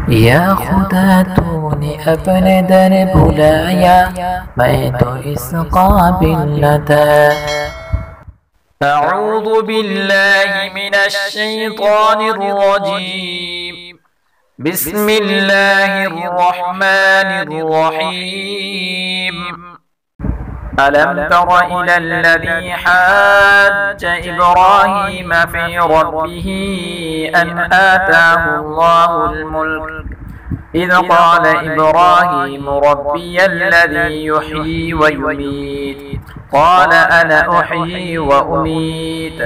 या खुदा तूने अपने दर बुलाया, मैं तो इस काबिल न था। أعوذ بالله من الشيطان الرجيم. بسم الله الرحمن الرحيم. ألم تر إلى الذي حاج إبراهيم في ربه أن آتاه الله الملك إذ قال إبراهيم ربي الذي يحيي ويميت قال أنا أحيي وأميت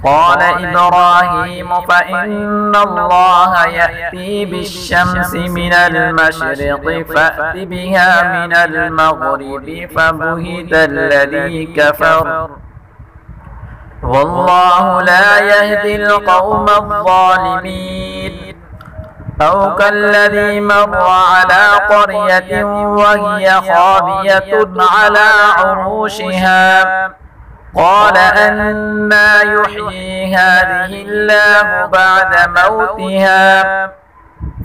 قال إبراهيم فإن الله يأتي بالشمس من المشرق فأت بها من المغرب فبهت الذي كفر والله لا يهدي القوم الظالمين. أو كالذي مر على قرية وهي خاوية على عروشها قال أنى يحيي هذه الله بعد موتها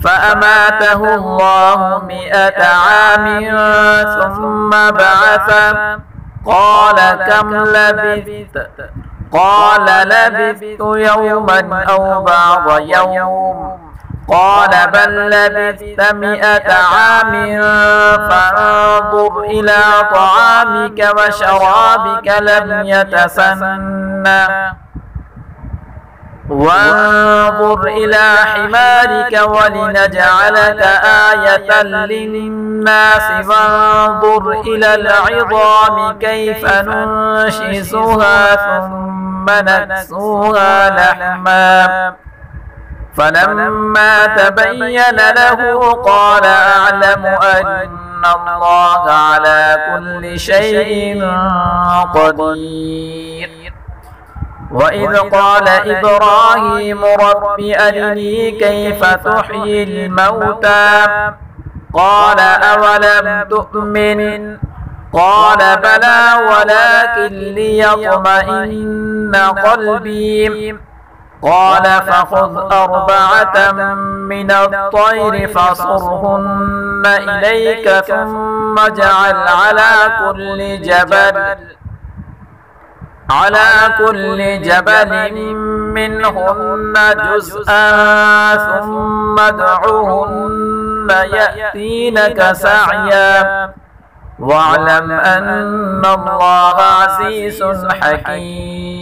فأماته الله 100 عام ثم بعثه قال كم لبثت قال لبثت يوما أو بعض يوم قال بل لبثت 100 عام فانظر إلى طعامك وشرابك لم يتسنى وانظر إلى حمارك ولنجعلك آية للناس وانظر إلى العظام كيف ننشزها ثم نكسوها لحما فلما تبين له قال أعلم أن الله على كل شيء قدير. وإذ قال إبراهيم رب أرني كيف تحيي الموتى قال أولم تؤمن قال بلى ولكن ليطمئن قلبي قال فخذ 4 من الطير فصرهن إليك ثم اجعل على كل جبل منهن جزءا ثم ادعهن يأتينك سعيا واعلم أن الله عزيز حكيم.